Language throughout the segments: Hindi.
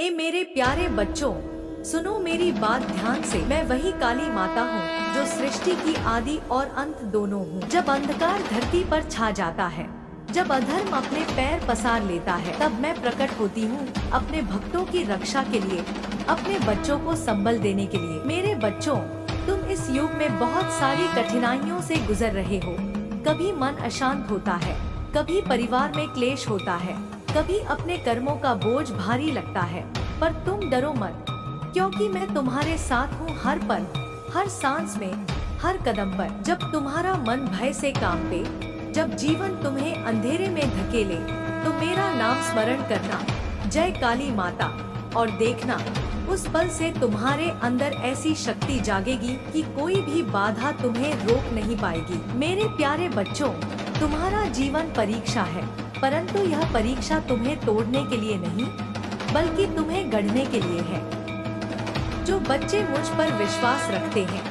ए मेरे प्यारे बच्चों, सुनो मेरी बात ध्यान से। मैं वही काली माता हूँ जो सृष्टि की आदि और अंत दोनों हूँ। जब अंधकार धरती पर छा जाता है, जब अधर्म अपने पैर पसार लेता है, तब मैं प्रकट होती हूँ अपने भक्तों की रक्षा के लिए, अपने बच्चों को संबल देने के लिए। मेरे बच्चों, तुम इस युग में बहुत सारी कठिनाइयों से गुजर रहे हो। कभी मन अशांत होता है, कभी परिवार में क्लेश होता है, कभी अपने कर्मों का बोझ भारी लगता है। पर तुम डरो मत, क्योंकि मैं तुम्हारे साथ हूँ हर पल, हर सांस में, हर कदम पर। जब तुम्हारा मन भय से कांपे, जब जीवन तुम्हें अंधेरे में धकेले, तो मेरा नाम स्मरण करना, जय काली माता, और देखना उस पल से तुम्हारे अंदर ऐसी शक्ति जागेगी कि कोई भी बाधा तुम्हें रोक नहीं पाएगी। मेरे प्यारे बच्चों, तुम्हारा जीवन परीक्षा है, परंतु यह परीक्षा तुम्हें तोड़ने के लिए नहीं, बल्कि तुम्हें गढ़ने के लिए है। जो बच्चे मुझ पर विश्वास रखते हैं,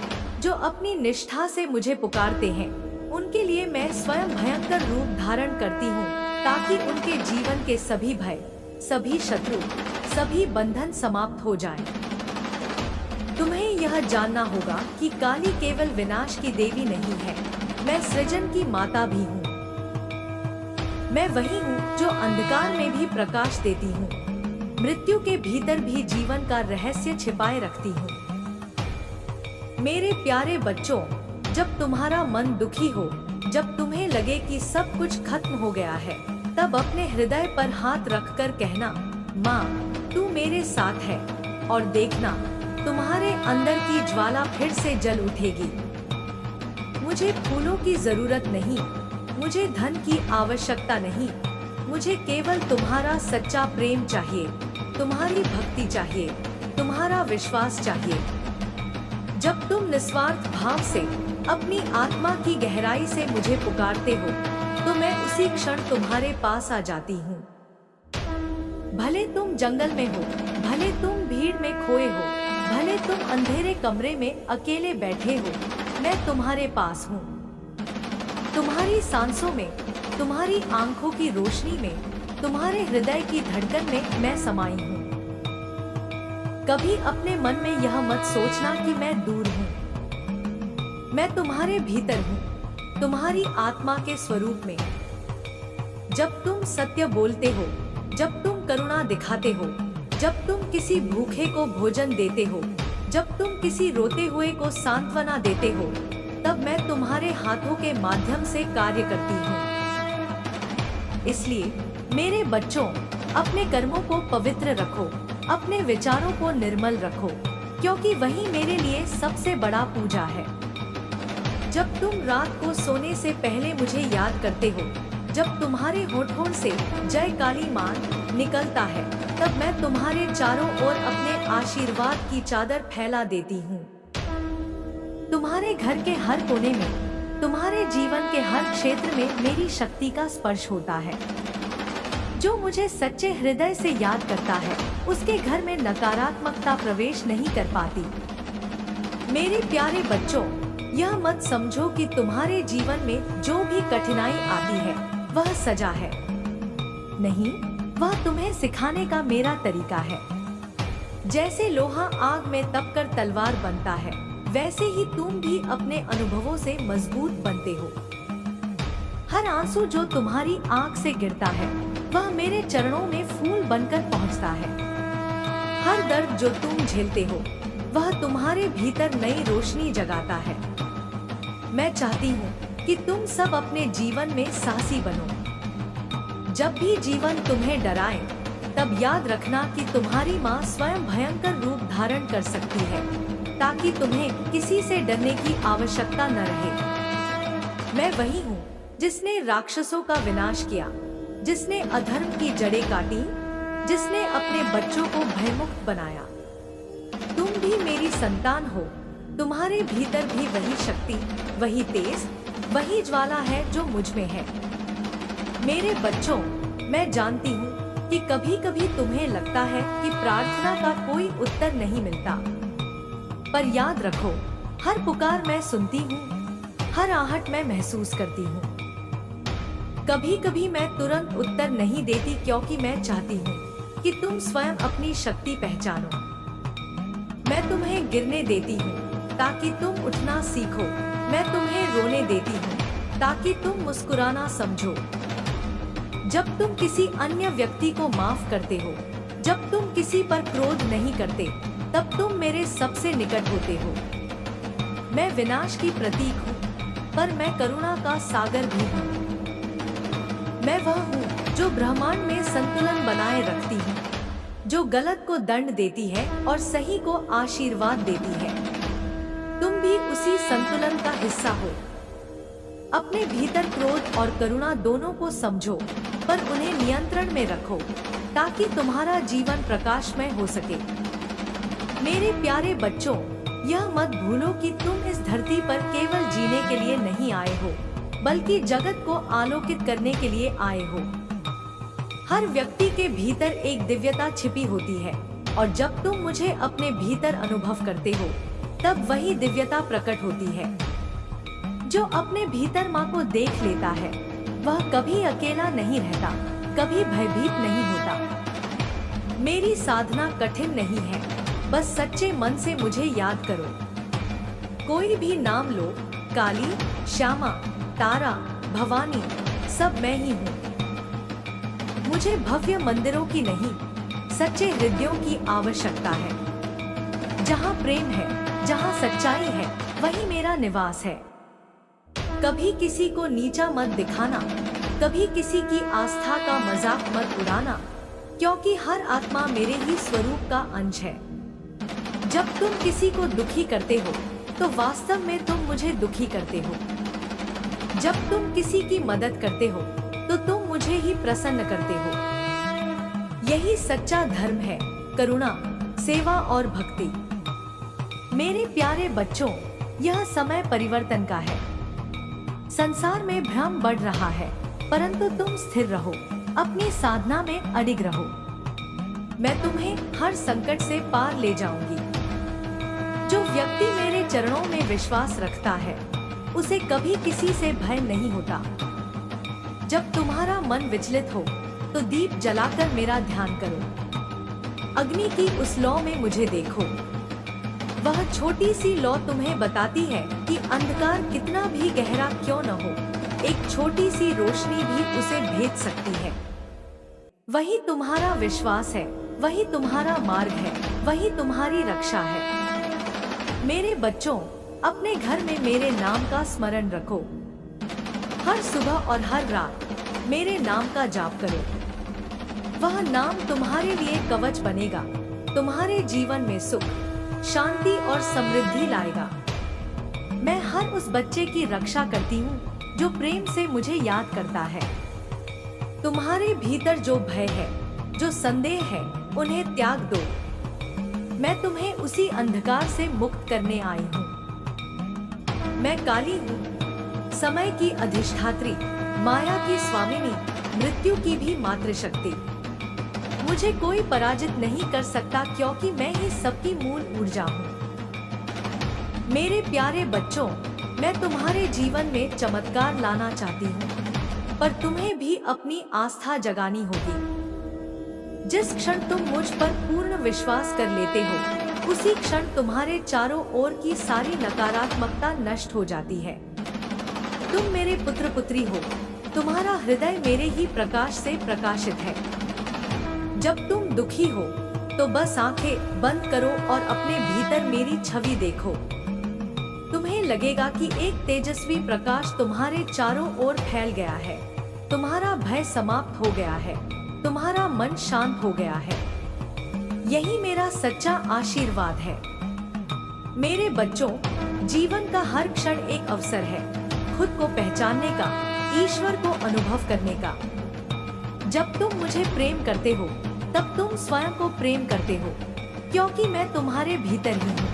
जो अपनी निष्ठा से मुझे पुकारते हैं, उनके लिए मैं स्वयं भयंकर रूप धारण करती हूँ, ताकि उनके जीवन के सभी भय, सभी शत्रु, सभी बंधन समाप्त हो जाएं। तुम्हें यह जानना होगा कि काली केवल विनाश की देवी नहीं है, मैं सृजन की माता भी हूँ। मैं वही हूँ जो अंधकार में भी प्रकाश देती हूँ, मृत्यु के भीतर भी जीवन का रहस्य छिपाए रखती हूँ। मेरे प्यारे बच्चों, जब तुम्हारा मन दुखी हो, जब तुम्हें लगे कि सब कुछ खत्म हो गया है, तब अपने हृदय पर हाथ रखकर कहना, माँ तू मेरे साथ है, और देखना तुम्हारे अंदर की ज्वाला फिर से जल उठेगी। मुझे फूलों की जरूरत नहीं, मुझे धन की आवश्यकता नहीं, मुझे केवल तुम्हारा सच्चा प्रेम चाहिए, तुम्हारी भक्ति चाहिए, तुम्हारा विश्वास चाहिए। जब तुम निस्वार्थ भाव से अपनी आत्मा की गहराई से मुझे पुकारते हो, तो मैं उसी क्षण तुम्हारे पास आ जाती हूँ। भले तुम जंगल में हो, भले तुम भीड़ में खोए हो, भले तुम अंधेरे कमरे में अकेले बैठे हो, मैं तुम्हारे पास हूँ। तुम्हारी सांसों में, तुम्हारी आंखों की रोशनी में, तुम्हारे हृदय की धड़कन में मैं समाई हूँ। कभी अपने मन में यह मत सोचना कि मैं दूर हूँ। मैं तुम्हारे भीतर हूँ, तुम्हारी आत्मा के स्वरूप में। जब तुम सत्य बोलते हो, जब तुम करुणा दिखाते हो, जब तुम किसी भूखे को भोजन देते हो, जब तुम किसी रोते हुए को सांत्वना देते हो, तब मैं तुम्हारे हाथों के माध्यम से कार्य करती हूँ। इसलिए मेरे बच्चों, अपने कर्मों को पवित्र रखो, अपने विचारों को निर्मल रखो, क्योंकि वही मेरे लिए सबसे बड़ा पूजा है। जब तुम रात को सोने से पहले मुझे याद करते हो, जब तुम्हारे होठों से जय काली माँ निकलता है, तब मैं तुम्हारे चारों ओर अपने आशीर्वाद की चादर फैला देती हूँ। तुम्हारे घर के हर कोने में, तुम्हारे जीवन के हर क्षेत्र में मेरी शक्ति का स्पर्श होता है। जो मुझे सच्चे हृदय से याद करता है, उसके घर में नकारात्मकता प्रवेश नहीं कर पाती। मेरे प्यारे बच्चों, यह मत समझो कि तुम्हारे जीवन में जो भी कठिनाई आती है वह सजा है। नहीं, वह तुम्हें सिखाने का मेरा तरीका है। जैसे लोहा आग में तपकर तलवार बनता है, वैसे ही तुम भी अपने अनुभवों से मजबूत बनते हो। हर आंसू जो तुम्हारी आंख से गिरता है, वह मेरे चरणों में फूल बनकर पहुंचता है। हर दर्द जो तुम झेलते हो, वह तुम्हारे भीतर नई रोशनी जगाता है। मैं चाहती हूँ कि तुम सब अपने जीवन में साहसी बनो। जब भी जीवन तुम्हें डराए, तब याद रखना कि तुम्हारी माँ स्वयं भयंकर रूप धारण कर सकती है, ताकि तुम्हें किसी से डरने की आवश्यकता न रहे। मैं वही हूँ जिसने राक्षसों का विनाश किया, जिसने अधर्म की जड़ें काटी, जिसने अपने बच्चों को भयमुक्त बनाया। तुम भी मेरी संतान हो, तुम्हारे भीतर भी वही शक्ति, वही तेज, वही ज्वाला है जो मुझ में है। मेरे बच्चों, मैं जानती हूँ कि कभी कभी तुम्हें लगता है कि प्रार्थना का कोई उत्तर नहीं मिलता, पर याद रखो, हर पुकार मैं सुनती हूँ, हर आहट मैं महसूस करती हूँ। कभी कभी मैं तुरंत उत्तर नहीं देती, क्योंकि मैं चाहती हूँ कि तुम स्वयं अपनी शक्ति पहचानो। मैं तुम्हें गिरने देती हूँ ताकि तुम उठना सीखो। मैं तुम्हें रोने देती हूँ ताकि तुम मुस्कुराना समझो। जब तुम किसी अन्य व्यक्ति को माफ करते हो, जब तुम किसी पर क्रोध नहीं करते, तब तुम मेरे सबसे निकट होते हो। मैं विनाश की प्रतीक हूँ, पर मैं करुणा का सागर भी हूँ। मैं वह हूँ जो ब्रह्मांड में संतुलन बनाए रखती हूँ, जो गलत को दंड देती है और सही को आशीर्वाद देती है। तुम भी उसी संतुलन का हिस्सा हो। अपने भीतर क्रोध और करुणा दोनों को समझो, पर उन्हें नियंत्रण में रखो ताकि तुम्हारा जीवन प्रकाशमय हो सके। मेरे प्यारे बच्चों, यह मत भूलो कि तुम इस धरती पर केवल जीने के लिए नहीं आए हो, बल्कि जगत को आलोकित करने के लिए आए हो। हर व्यक्ति के भीतर एक दिव्यता छिपी होती है, और जब तुम मुझे अपने भीतर अनुभव करते हो, तब वही दिव्यता प्रकट होती है। जो अपने भीतर माँ को देख लेता है, वह कभी अकेला नहीं रहता, कभी भयभीत नहीं होता। मेरी साधना कठिन नहीं है, बस सच्चे मन से मुझे याद करो। कोई भी नाम लो, काली, श्यामा, तारा, भवानी, सब मैं ही हूँ। मुझे भव्य मंदिरों की नहीं, सच्चे हृदयों की आवश्यकता है। जहाँ प्रेम है, जहाँ सच्चाई है, वही मेरा निवास है। कभी किसी को नीचा मत दिखाना, कभी किसी की आस्था का मजाक मत उड़ाना, क्योंकि हर आत्मा मेरे ही स्वरूप का अंश है। जब तुम किसी को दुखी करते हो, तो वास्तव में तुम मुझे दुखी करते हो। जब तुम किसी की मदद करते हो, तो तुम मुझे ही प्रसन्न करते हो। यही सच्चा धर्म है, करुणा, सेवा और भक्ति। मेरे प्यारे बच्चों, यह समय परिवर्तन का है। संसार में भ्रम बढ़ रहा है, परंतु तुम स्थिर रहो, अपनी साधना में अडिग रहो। मैं तुम्हें हर संकट से पार ले जाऊंगी। जो व्यक्ति मेरे चरणों में विश्वास रखता है, उसे कभी किसी से भय नहीं होता। जब तुम्हारा मन विचलित हो, तो दीप जलाकर मेरा ध्यान करो। अग्नि की उस लौ में मुझे देखो। वह छोटी सी लौ तुम्हें बताती है कि अंधकार कितना भी गहरा क्यों न हो, एक छोटी सी रोशनी भी उसे भेद सकती है। वही तुम्हारा विश्वास है, वही तुम्हारा मार्ग है, वही तुम्हारी रक्षा है। मेरे बच्चों, अपने घर में मेरे नाम का स्मरण रखो। हर सुबह और हर रात मेरे नाम का जाप करो। वह नाम तुम्हारे लिए कवच बनेगा, तुम्हारे जीवन में सुख, शांति और समृद्धि लाएगा। मैं हर उस बच्चे की रक्षा करती हूँ जो प्रेम से मुझे याद करता है। तुम्हारे भीतर जो भय है, जो संदेह है, उन्हें त्याग दो। मैं तुम्हें उसी अंधकार से मुक्त करने आई हूँ। मैं काली हूँ, समय की अधिष्ठात्री, माया की स्वामिनी, मृत्यु की भी मातृशक्ति। मुझे कोई पराजित नहीं कर सकता, क्योंकि मैं ही सबकी मूल ऊर्जा हूँ। मेरे प्यारे बच्चों, मैं तुम्हारे जीवन में चमत्कार लाना चाहती हूँ, पर तुम्हें भी अपनी आस्था जगानी होगी। जिस क्षण तुम मुझ पर पूर्ण विश्वास कर लेते हो, उसी क्षण तुम्हारे चारों ओर की सारी नकारात्मकता नष्ट हो जाती है। तुम मेरे पुत्र पुत्री हो, तुम्हारा हृदय मेरे ही प्रकाश से प्रकाशित है। जब तुम दुखी हो, तो बस आंखें बंद करो और अपने भीतर मेरी छवि देखो। तुम्हें लगेगा कि एक तेजस्वी प्रकाश तुम्हारे चारों ओर फैल गया है। तुम्हारा भय समाप्त हो गया है, तुम्हारा मन शांत हो गया है। यही मेरा सच्चा आशीर्वाद है। मेरे बच्चों, जीवन का हर क्षण एक अवसर है, खुद को पहचानने का, ईश्वर को अनुभव करने का। जब तुम मुझे प्रेम करते हो, तब तुम स्वयं को प्रेम करते हो, क्योंकि मैं तुम्हारे भीतर ही हूँ।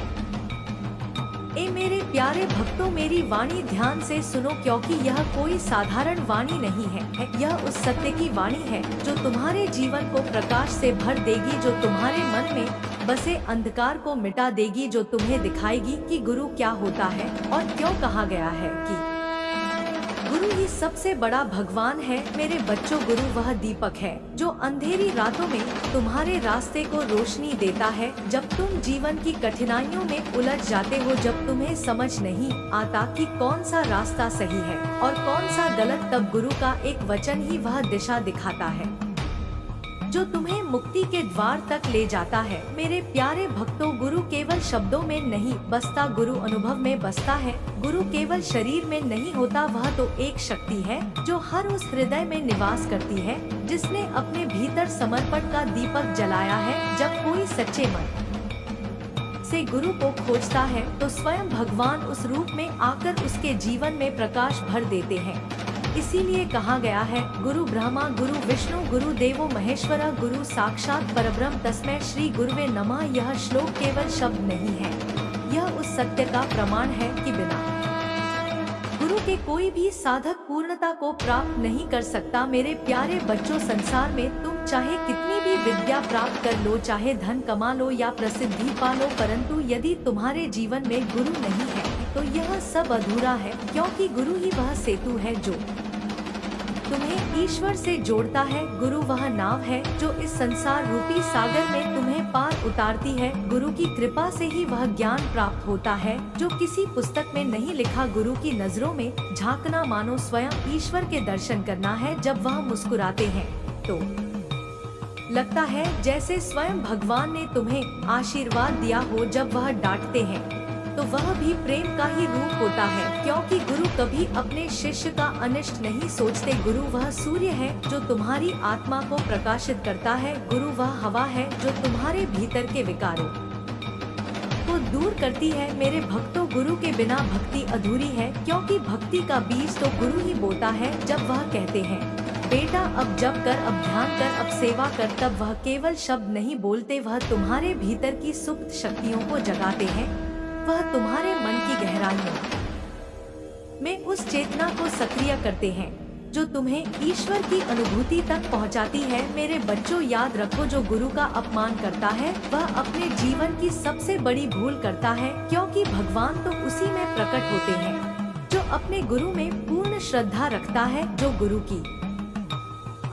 ए मेरे प्यारे भक्तों, मेरी वाणी ध्यान से सुनो, क्योंकि यह कोई साधारण वाणी नहीं है। यह उस सत्य की वाणी है जो तुम्हारे जीवन को प्रकाश से भर देगी, जो तुम्हारे मन में बसे अंधकार को मिटा देगी, जो तुम्हें दिखाएगी कि गुरु क्या होता है और क्यों कहा गया है कि गुरु ही सबसे बड़ा भगवान है मेरे बच्चों। गुरु वह दीपक है जो अंधेरी रातों में तुम्हारे रास्ते को रोशनी देता है। जब तुम जीवन की कठिनाइयों में उलझ जाते हो, जब तुम्हें समझ नहीं आता कि कौन सा रास्ता सही है और कौन सा गलत, तब गुरु का एक वचन ही वह दिशा दिखाता है जो तुम्हें मुक्ति के द्वार तक ले जाता है। मेरे प्यारे भक्तों, गुरु केवल शब्दों में नहीं बसता, गुरु अनुभव में बसता है। गुरु केवल शरीर में नहीं होता, वह तो एक शक्ति है जो हर उस हृदय में निवास करती है जिसने अपने भीतर समर्पण का दीपक जलाया है। जब कोई सच्चे मन से गुरु को खोजता है तो स्वयं भगवान उस रूप में आकर उसके जीवन में प्रकाश भर देते हैं। इसीलिए कहा गया है, गुरु ब्रह्मा गुरु विष्णु गुरु देवो महेश्वर, गुरु साक्षात परब्रह्म तस्मै श्री गुरुवे नमः। यह श्लोक केवल शब्द नहीं है, यह उस सत्य का प्रमाण है कि बिना गुरु के कोई भी साधक पूर्णता को प्राप्त नहीं कर सकता। मेरे प्यारे बच्चों, संसार में तुम चाहे कितनी भी विद्या प्राप्त कर लो, चाहे धन कमा लो या प्रसिद्धि पा लो, परंतु यदि तुम्हारे जीवन में गुरु नहीं है तो यह सब अधूरा है। क्योंकि गुरु ही वह सेतु है जो तुम्हें ईश्वर से जोड़ता है। गुरु वह नाव है जो इस संसार रूपी सागर में तुम्हें पार उतारती है। गुरु की कृपा से ही वह ज्ञान प्राप्त होता है जो किसी पुस्तक में नहीं लिखा। गुरु की नजरों में झांकना मानो स्वयं ईश्वर के दर्शन करना है। जब वह मुस्कुराते हैं तो लगता है जैसे स्वयं भगवान ने तुम्हें आशीर्वाद दिया हो। जब वह डांटते हैं तो वह भी प्रेम का ही रूप होता है, क्योंकि गुरु कभी अपने शिष्य का अनिष्ट नहीं सोचते। गुरु वह सूर्य है जो तुम्हारी आत्मा को प्रकाशित करता है। गुरु वह हवा है जो तुम्हारे भीतर के विकारों को दूर करती है। मेरे भक्तों, गुरु के बिना भक्ति अधूरी है, क्योंकि भक्ति का बीज तो गुरु ही बोता है। जब वह कहते हैं, बेटा अब जप कर, अब ध्यान कर, अब सेवा कर, तब वह केवल शब्द नहीं बोलते, वह तुम्हारे भीतर की सुप्त शक्तियों को जगाते हैं। वह तुम्हारे मन की गहराइयों में उस चेतना को सक्रिय करते हैं जो तुम्हें ईश्वर की अनुभूति तक पहुंचाती है। मेरे बच्चों, याद रखो, जो गुरु का अपमान करता है वह अपने जीवन की सबसे बड़ी भूल करता है, क्योंकि भगवान तो उसी में प्रकट होते हैं जो अपने गुरु में पूर्ण श्रद्धा रखता है, जो गुरु की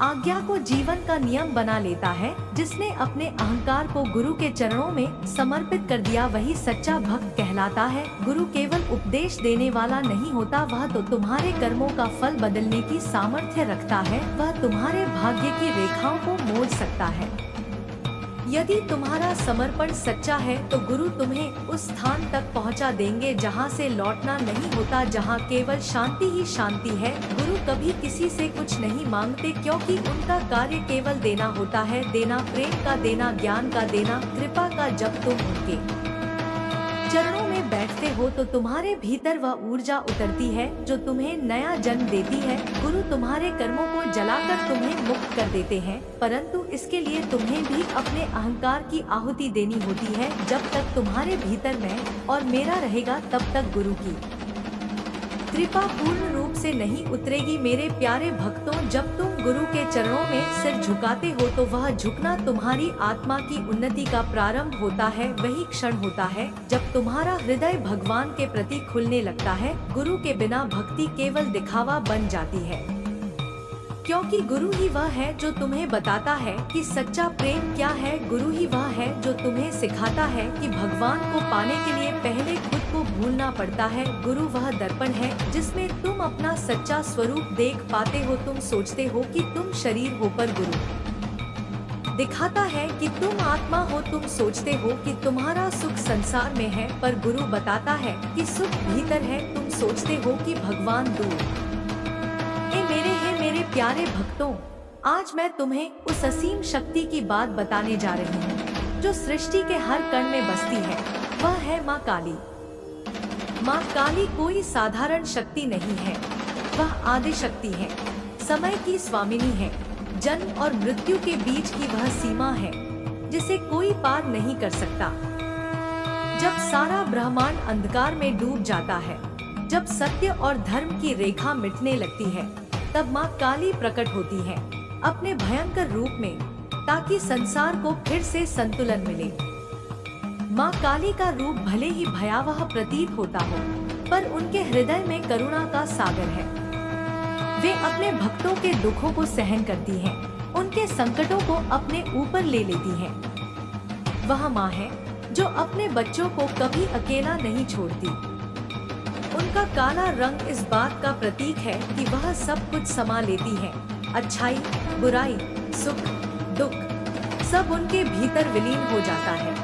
आज्ञा को जीवन का नियम बना लेता है, जिसने अपने अहंकार को गुरु के चरणों में समर्पित कर दिया, वही सच्चा भक्त कहलाता है। गुरु केवल उपदेश देने वाला नहीं होता, वह तो तुम्हारे कर्मों का फल बदलने की सामर्थ्य रखता है। वह तुम्हारे भाग्य की रेखाओं को मोड़ सकता है। यदि तुम्हारा समर्पण सच्चा है तो गुरु तुम्हें उस स्थान तक पहुंचा देंगे जहां से लौटना नहीं होता, जहां केवल शांति ही शांति है। गुरु कभी किसी से कुछ नहीं मांगते, क्योंकि उनका कार्य केवल देना होता है, देना, प्रेम का देना, ज्ञान का देना, कृपा का। जब तुम उनके चरणों में बैठते हो तो तुम्हारे भीतर वह ऊर्जा उतरती है जो तुम्हें नया जन्म देती है। गुरु तुम्हारे कर्मों को जलाकर तुम्हें मुक्त कर देते हैं, परंतु इसके लिए तुम्हें भी अपने अहंकार की आहुति देनी होती है। जब तक तुम्हारे भीतर मैं और मेरा रहेगा, तब तक गुरु की कृपा पूर्ण रूप से नहीं उतरेगी। मेरे प्यारे भक्तों, जब तुम गुरु के चरणों में सिर झुकाते हो तो वह झुकना तुम्हारी आत्मा की उन्नति का प्रारंभ होता है। वही क्षण होता है जब तुम्हारा हृदय भगवान के प्रति खुलने लगता है। गुरु के बिना भक्ति केवल दिखावा बन जाती है, क्योंकि गुरु ही वह है जो तुम्हें बताता है कि सच्चा प्रेम क्या है। गुरु ही वह है जो तुम्हें सिखाता है कि भगवान को पाने के लिए पहले खुद को भूलना पड़ता है। गुरु वह दर्पण है जिसमें तुम अपना सच्चा स्वरूप देख पाते हो। तुम सोचते हो कि तुम शरीर हो, पर गुरु दिखाता है कि तुम आत्मा हो। तुम सोचते हो कि तुम्हारा सुख संसार में है, पर गुरु बताता है कि सुख भीतर है। तुम सोचते हो कि भगवान दूर मेरे प्यारे भक्तों, आज मैं तुम्हें उस असीम शक्ति की बात बताने जा रही हूँ जो सृष्टि के हर कण में बसती है। वह है माँ काली। माँ काली कोई साधारण शक्ति नहीं है, वह आदि शक्ति है, समय की स्वामिनी है। जन्म और मृत्यु के बीच की वह सीमा है जिसे कोई पार नहीं कर सकता। जब सारा ब्रह्मांड अंधकार में डूब जाता है, जब सत्य और धर्म की रेखा मिटने लगती है, तब माँ काली प्रकट होती है अपने भयंकर रूप में, ताकि संसार को फिर से संतुलन मिले। माँ काली का रूप भले ही भयावह प्रतीत होता हो, पर उनके हृदय में करुणा का सागर है। वे अपने भक्तों के दुखों को सहन करती हैं, उनके संकटों को अपने ऊपर ले लेती हैं। वह माँ है जो अपने बच्चों को कभी अकेला नहीं छोड़ती। उनका काला रंग इस बात का प्रतीक है कि वह सब कुछ समा लेती है। अच्छाई, बुराई, सुख, दुख सब उनके भीतर विलीन हो जाता है।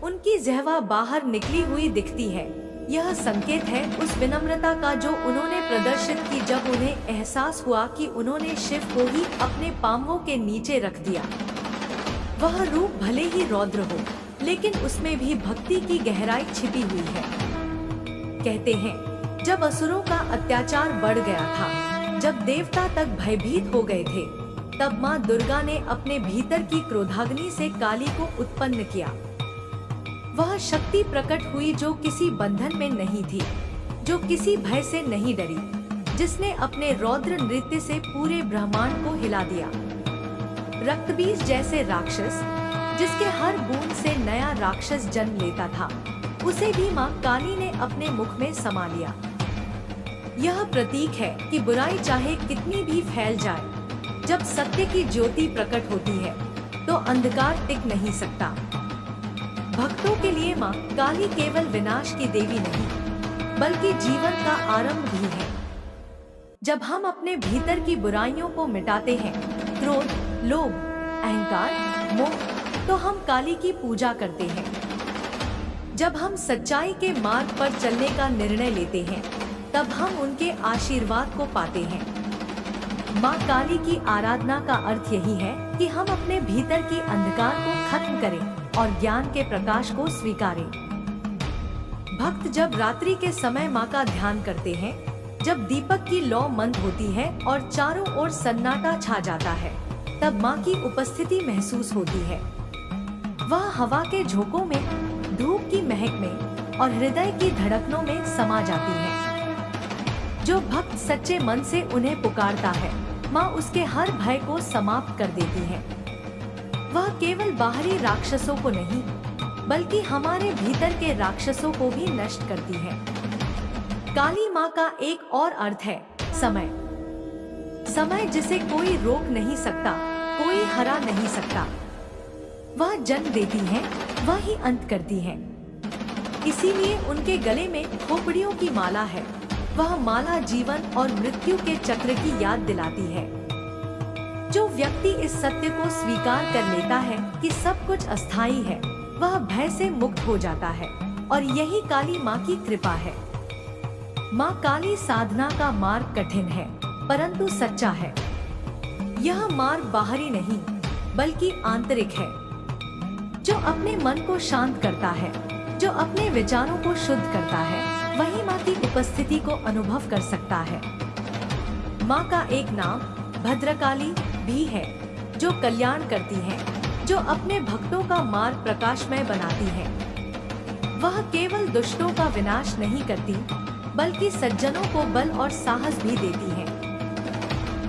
उनकी जिह्वा बाहर निकली हुई दिखती है। यह संकेत है उस विनम्रता का जो उन्होंने प्रदर्शित की जब उन्हें एहसास हुआ कि उन्होंने शिव को ही अपने पांवों के नीचे रख दिया। वह रूप भले ही रौद्र हो, लेकिन उसमें भी भक्ति की गहराई छिपी हुई है। कहते हैं जब असुरों का अत्याचार बढ़ गया था, जब देवता तक भयभीत हो गए थे, तब माँ दुर्गा ने अपने भीतर की क्रोधाग्नि से काली को उत्पन्न किया। वह शक्ति प्रकट हुई जो किसी बंधन में नहीं थी, जो किसी भय से नहीं डरी, जिसने अपने रौद्र नृत्य से पूरे ब्रह्मांड को हिला दिया। रक्तबीज जैसे राक्षस, जिसके हर बूंद से नया राक्षस जन्म लेता था, उसे भी माँ काली ने अपने मुख में समा लिया। यह प्रतीक है कि बुराई चाहे कितनी भी फैल जाए, जब सत्य की ज्योति प्रकट होती है तो अंधकार टिक नहीं सकता। भक्तों के लिए माँ काली केवल विनाश की देवी नहीं, बल्कि जीवन का आरंभ भी है। जब हम अपने भीतर की बुराइयों को मिटाते हैं, क्रोध, लोभ, अहंकार, मोह, तो हम काली की पूजा करते हैं। जब हम सच्चाई के मार्ग पर चलने का निर्णय लेते हैं, तब हम उनके आशीर्वाद को पाते हैं। माँ काली की आराधना का अर्थ यही है कि हम अपने भीतर की अंधकार को खत्म करें और ज्ञान के प्रकाश को स्वीकारें। भक्त जब रात्रि के समय माँ का ध्यान करते हैं, जब दीपक की लौ मंद होती है और चारों ओर सन्नाटा छा जाता है, तब माँ की उपस्थिति महसूस होती है। वह हवा के झोंकों में, धूप की महक में और हृदय की धड़कनों में समा जाती है। जो भक्त सच्चे मन से उन्हें पुकारता है, माँ उसके हर भय को समाप्त कर देती है। वह केवल बाहरी राक्षसों को नहीं, बल्कि हमारे भीतर के राक्षसों को भी नष्ट करती है। काली माँ का एक और अर्थ है समय। समय जिसे कोई रोक नहीं सकता, कोई हरा नहीं सकता। वह जन्म देती है, वह ही अंत करती है। इसीलिए उनके गले में खोपड़ियों की माला है। वह माला जीवन और मृत्यु के चक्र की याद दिलाती है। जो व्यक्ति इस सत्य को स्वीकार कर लेता है कि सब कुछ अस्थायी है, वह भय से मुक्त हो जाता है, और यही काली माँ की कृपा है। माँ काली साधना का मार्ग कठिन है, परंतु सच्चा है। यह मार्ग बाहरी नहीं, बल्कि आंतरिक है। जो अपने मन को शांत करता है, जो अपने विचारों को शुद्ध करता है, वही माँ की उपस्थिति को अनुभव कर सकता है। माँ का एक नाम भद्रकाली भी है, जो कल्याण करती है, जो अपने भक्तों का मार्ग प्रकाशमय बनाती है। वह केवल दुष्टों का विनाश नहीं करती, बल्कि सज्जनों को बल और साहस भी देती है।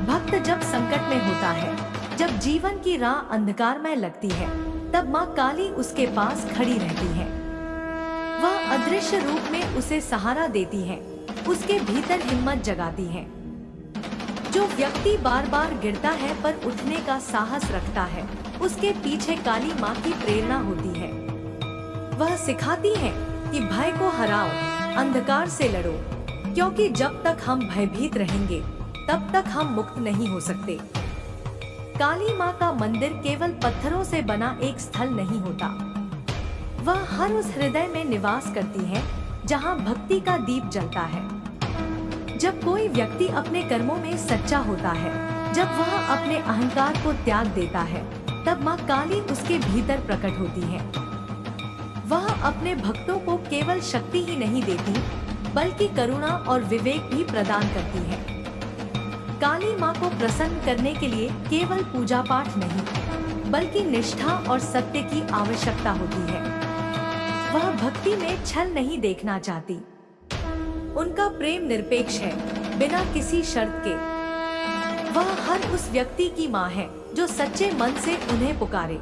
भक्त जब संकट में होता है, जब जीवन की राह अंधकारमय लगती है, तब माँ काली उसके पास खड़ी रहती है। वह अदृश्य रूप में उसे सहारा देती है, उसके भीतर हिम्मत जगाती है। जो व्यक्ति बार बार गिरता है पर उठने का साहस रखता है, उसके पीछे काली माँ की प्रेरणा होती है। वह सिखाती है कि भय को हराओ, अंधकार से लड़ो, क्योंकि जब तक हम भयभीत रहेंगे, तब तक हम मुक्त नहीं हो सकते। काली माँ का मंदिर केवल पत्थरों से बना एक स्थल नहीं होता। वह हर उस हृदय में निवास करती है जहाँ भक्ति का दीप जलता है। जब कोई व्यक्ति अपने कर्मों में सच्चा होता है, जब वह अपने अहंकार को त्याग देता है, तब माँ काली उसके भीतर प्रकट होती है। वह अपने भक्तों को केवल शक्ति ही नहीं देती, बल्कि करुणा और विवेक भी प्रदान करती है। काली माँ को प्रसन्न करने के लिए केवल पूजा पाठ नहीं, बल्कि निष्ठा और सत्य की आवश्यकता होती है। वह भक्ति में छल नहीं देखना चाहती। उनका प्रेम निरपेक्ष है, बिना किसी शर्त के। वह हर उस व्यक्ति की माँ है जो सच्चे मन से उन्हें पुकारे।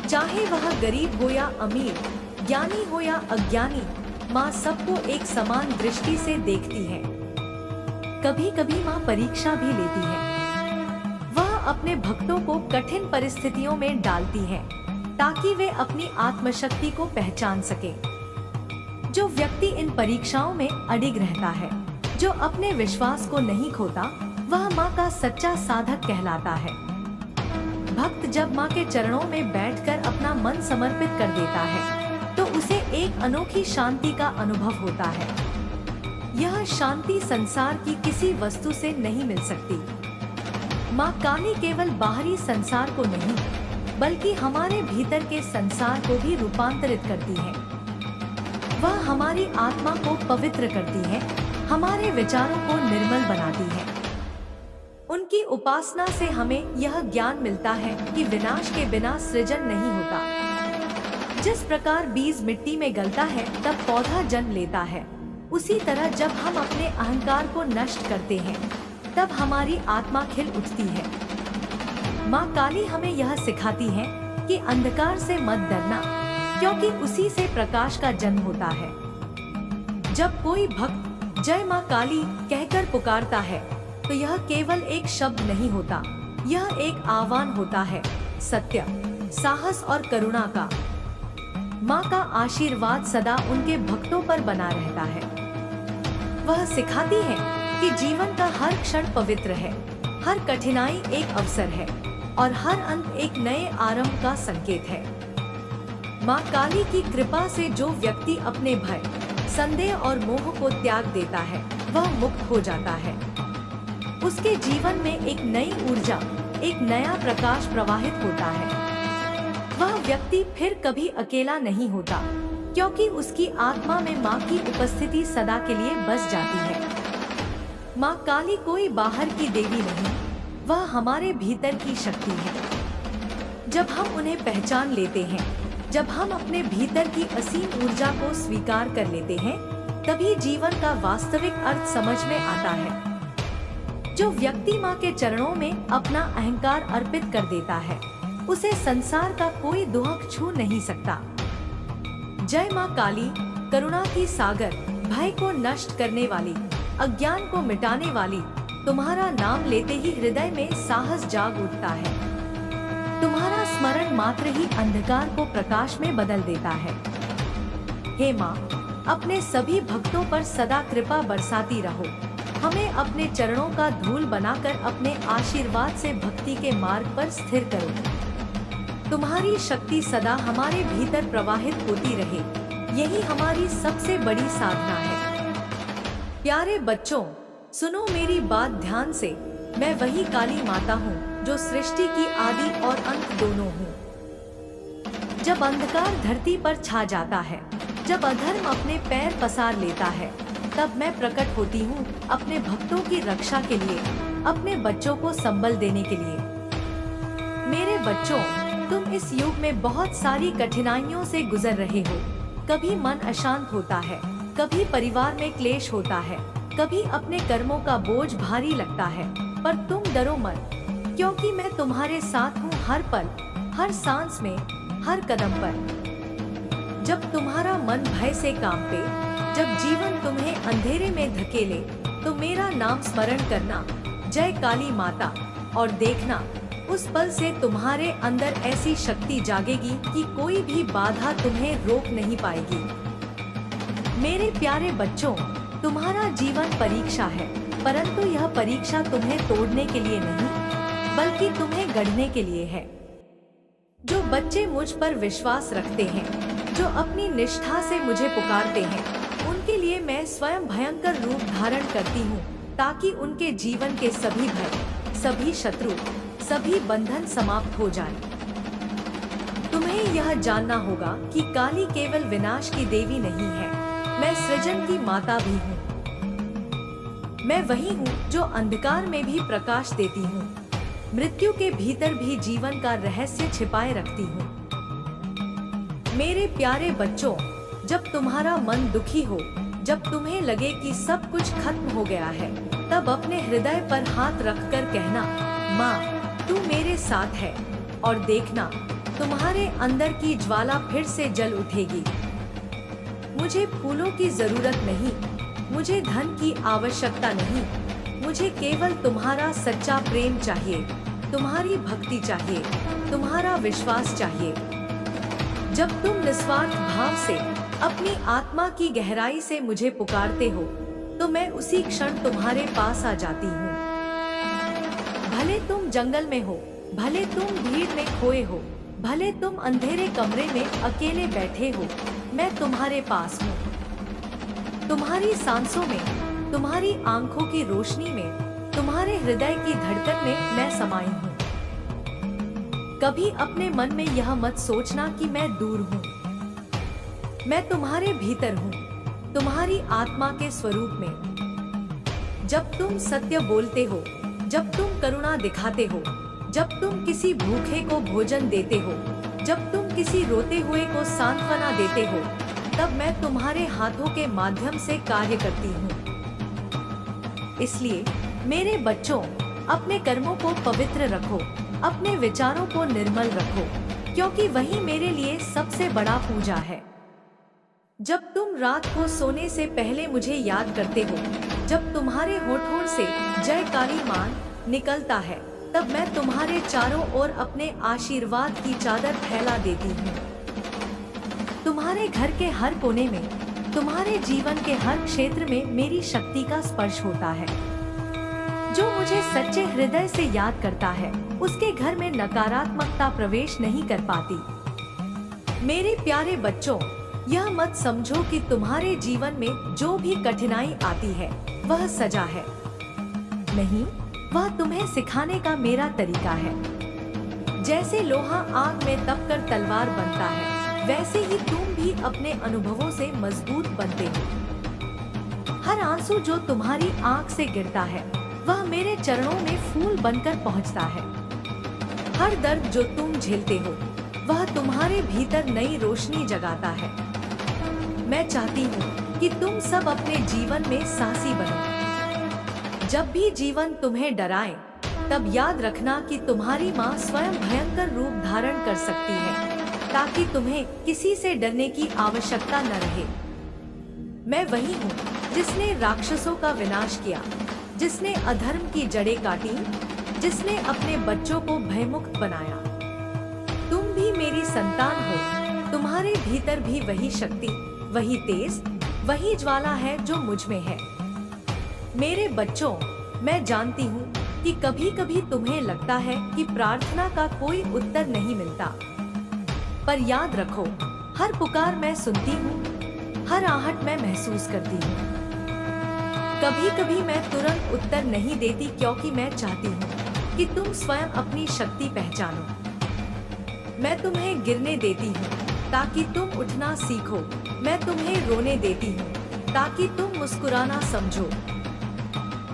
चाहे वह गरीब हो या अमीर, ज्ञानी हो या अज्ञानी, माँ सबको एक समान दृष्टि से देखती है। कभी कभी माँ परीक्षा भी लेती है। वह अपने भक्तों को कठिन परिस्थितियों में डालती है ताकि वे अपनी आत्मशक्ति को पहचान सके। जो व्यक्ति इन परीक्षाओं में अडिग रहता है, जो अपने विश्वास को नहीं खोता, वह माँ का सच्चा साधक कहलाता है। भक्त जब माँ के चरणों में बैठकर अपना मन समर्पित कर देता है तो उसे एक अनोखी शांति का अनुभव होता है। यह शांति संसार की किसी वस्तु से नहीं मिल सकती। माँ काली केवल बाहरी संसार को नहीं, बल्कि हमारे भीतर के संसार को भी रूपांतरित करती है। वह हमारी आत्मा को पवित्र करती है, हमारे विचारों को निर्मल बनाती है। उनकी उपासना से हमें यह ज्ञान मिलता है कि विनाश के बिना सृजन नहीं होता। जिस प्रकार बीज मिट्टी में गलता है तब पौधा जन्म लेता है, उसी तरह जब हम अपने अहंकार को नष्ट करते हैं तब हमारी आत्मा खिल उठती है। माँ काली हमें यह सिखाती है कि अंधकार से मत डरना, क्योंकि उसी से प्रकाश का जन्म होता है। जब कोई भक्त जय माँ काली कहकर पुकारता है तो यह केवल एक शब्द नहीं होता, यह एक आह्वान होता है सत्य, साहस और करुणा का। माँ का आशीर्वाद सदा उनके भक्तों पर बना रहता है। वह सिखाती है कि जीवन का हर क्षण पवित्र है, हर कठिनाई एक अवसर है और हर अंत एक नए आरंभ का संकेत है। माँ काली की कृपा से जो व्यक्ति अपने भय, संदेह और मोह को त्याग देता है वह मुक्त हो जाता है। उसके जीवन में एक नई ऊर्जा, एक नया प्रकाश प्रवाहित होता है। वह व्यक्ति फिर कभी अकेला नहीं होता, क्योंकि उसकी आत्मा में माँ की उपस्थिति सदा के लिए बस जाती है। माँ काली कोई बाहर की देवी नहीं, वह हमारे भीतर की शक्ति है। जब हम उन्हें पहचान लेते हैं, जब हम अपने भीतर की असीम ऊर्जा को स्वीकार कर लेते हैं, तभी जीवन का वास्तविक अर्थ समझ में आता है। जो व्यक्ति माँ के चरणों में अपना अहंकार अर्पित कर देता है, उसे संसार का कोई दुख छू नहीं सकता। जय माँ काली, करुणा की सागर, भय को नष्ट करने वाली, अज्ञान को मिटाने वाली, तुम्हारा नाम लेते ही हृदय में साहस जाग उठता है। तुम्हारा स्मरण मात्र ही अंधकार को प्रकाश में बदल देता है। हे माँ, अपने सभी भक्तों पर सदा कृपा बरसाती रहो। हमें अपने चरणों का धूल बनाकर अपने आशीर्वाद से भक्ति के मार्ग पर स्थिर करो। तुम्हारी शक्ति सदा हमारे भीतर प्रवाहित होती रहे, यही हमारी सबसे बड़ी साधना है। प्यारे बच्चों, सुनो मेरी बात ध्यान से। मैं वही काली माता हूँ जो सृष्टि की आदि और अंत दोनों हूँ। जब अंधकार धरती पर छा जाता है, जब अधर्म अपने पैर पसार लेता है, तब मैं प्रकट होती हूँ अपने भक्तों की रक्षा के लिए, अपने बच्चों को संबल देने के लिए। मेरे बच्चों, तुम इस युग में बहुत सारी कठिनाइयों से गुजर रहे हो। कभी मन अशांत होता है, कभी परिवार में क्लेश होता है, कभी अपने कर्मों का बोझ भारी लगता है, पर तुम डरो मत, क्योंकि मैं तुम्हारे साथ हूँ हर पल, हर सांस में, हर कदम पर। जब तुम्हारा मन भय से कांपे, जब जीवन तुम्हें अंधेरे में धकेले, तो मेरा नाम स्मरण करना, जय काली माता, और देखना उस पल से तुम्हारे अंदर ऐसी शक्ति जागेगी कि कोई भी बाधा तुम्हें रोक नहीं पाएगी। मेरे प्यारे बच्चों, तुम्हारा जीवन परीक्षा है, परंतु यह परीक्षा तुम्हें तोड़ने के लिए नहीं, बल्कि तुम्हें गढ़ने के लिए है। जो बच्चे मुझ पर विश्वास रखते हैं, जो अपनी निष्ठा से मुझे पुकारते हैं, उनके लिए मैं स्वयं भयंकर रूप धारण करती हूँ, ताकि उनके जीवन के सभी भय, सभी शत्रु, सभी बंधन समाप्त हो जाएं। तुम्हें यह जानना होगा कि काली केवल विनाश की देवी नहीं है, मैं सृजन की माता भी हूँ। मैं वही हूँ जो अंधकार में भी प्रकाश देती हूँ, मृत्यु के भीतर भी जीवन का रहस्य छिपाए रखती हूँ। मेरे प्यारे बच्चों, जब तुम्हारा मन दुखी हो, जब तुम्हें लगे कि सब कुछ खत्म हो गया है, तब अपने हृदय पर हाथ रखकर कहना, माँ तू मेरे साथ है, और देखना तुम्हारे अंदर की ज्वाला फिर से जल उठेगी। मुझे फूलों की जरूरत नहीं, मुझे धन की आवश्यकता नहीं, मुझे केवल तुम्हारा सच्चा प्रेम चाहिए, तुम्हारी भक्ति चाहिए, तुम्हारा विश्वास चाहिए। जब तुम निस्वार्थ भाव से अपनी आत्मा की गहराई से मुझे पुकारते हो, तो मैं उसी क्षण तुम्हारे पास आ जाती हूँ। भले तुम जंगल में हो, भले तुम भीड़ में खोए हो, भले तुम अंधेरे कमरे में अकेले बैठे हो, मैं तुम्हारे पास हूँ। तुम्हारी सांसों में, तुम्हारी आंखों की रोशनी में, तुम्हारे हृदय की धड़कन में मैं समाई हूँ। कभी अपने मन में यह मत सोचना कि मैं दूर हूँ। मैं तुम्हारे भीतर हूँ, तुम्हारी आत्मा के स्वरूप में। जब तुम सत्य बोलते हो, जब तुम करुणा दिखाते हो, जब तुम किसी भूखे को भोजन देते हो, जब तुम किसी रोते हुए को सांत्वना देते हो, तब मैं तुम्हारे हाथों के माध्यम से कार्य करती हूँ। इसलिए मेरे बच्चों, अपने कर्मों को पवित्र रखो, अपने विचारों को निर्मल रखो, क्योंकि वही मेरे लिए सबसे बड़ा पूजा है। जब तुम रात को सोने से पहले मुझे याद करते हो, जब तुम्हारे होठों से जयकारी मान निकलता है, तब मैं तुम्हारे चारों ओर अपने आशीर्वाद की चादर फैला देती हूँ। तुम्हारे घर के हर कोने में, तुम्हारे जीवन के हर क्षेत्र में मेरी शक्ति का स्पर्श होता है। जो मुझे सच्चे हृदय से याद करता है, उसके घर में नकारात्मकता प्रवेश नहीं कर पाती। मेरे प्यारे बच्चों, यह मत समझो कि तुम्हारे जीवन में जो भी कठिनाई आती है वह सजा है। नहीं, वह तुम्हें सिखाने का मेरा तरीका है। जैसे लोहा आग में तपकर तलवार बनता है, वैसे ही तुम भी अपने अनुभवों से मजबूत बनते हो। हर आंसू जो तुम्हारी आंख से गिरता है, वह मेरे चरणों में फूल बनकर पहुंचता है। हर दर्द जो तुम झेलते हो, वह तुम्हारे भीतर नई रोशनी जगाता है। मैं चाहती हूँ कि तुम सब अपने जीवन में साहसी बनो। जब भी जीवन तुम्हें डराए, तब याद रखना कि तुम्हारी माँ स्वयं भयंकर रूप धारण कर सकती है, ताकि तुम्हें किसी से डरने की आवश्यकता न रहे। मैं वही हूँ जिसने राक्षसों का विनाश किया, जिसने अधर्म की जड़ें काटी, जिसने अपने बच्चों को भयमुक्त बनाया। तुम भी मेरी संतान हो। तुम्हारे भीतर भी वही शक्ति, वही तेज, वही ज्वाला है जो मुझ में है। मेरे बच्चों, मैं जानती हूँ कि कभी कभी तुम्हें लगता है कि प्रार्थना का कोई उत्तर नहीं मिलता, पर याद रखो, हर पुकार मैं सुनती हूँ, हर आहट मैं महसूस करती हूँ। कभी कभी मैं तुरंत उत्तर नहीं देती, क्योंकि मैं चाहती हूँ कि तुम स्वयं अपनी शक्ति पहचानो। मैं तुम्हें गिरने देती हूँ ताकि तुम उठना सीखो। मैं तुम्हें रोने देती हूँ ताकि तुम मुस्कुराना समझो।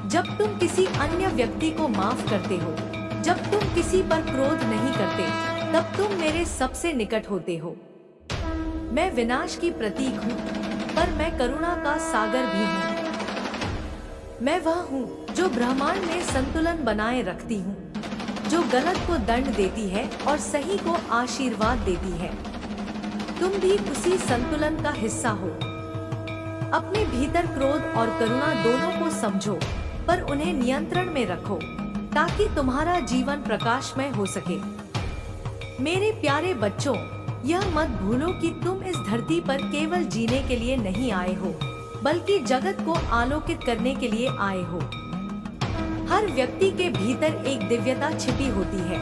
जब तुम किसी अन्य व्यक्ति को माफ करते हो, जब तुम किसी पर क्रोध नहीं करते, तब तुम मेरे सबसे निकट होते हो। मैं विनाश की प्रतीक हूँ, पर मैं करुणा का सागर भी हूँ। मैं वह हूँ जो ब्रह्मांड में संतुलन बनाए रखती हूँ, जो गलत को दंड देती है और सही को आशीर्वाद देती है। तुम भी उसी संतुलन का हिस्सा हो। अपने भीतर क्रोध और करुणा दोनों को समझो, पर उन्हें नियंत्रण में रखो, ताकि तुम्हारा जीवन प्रकाशमय हो सके। मेरे प्यारे बच्चों, यह मत भूलो कि तुम इस धरती पर केवल जीने के लिए नहीं आए हो, बल्कि जगत को आलोकित करने के लिए आए हो। हर व्यक्ति के भीतर एक दिव्यता छिपी होती है,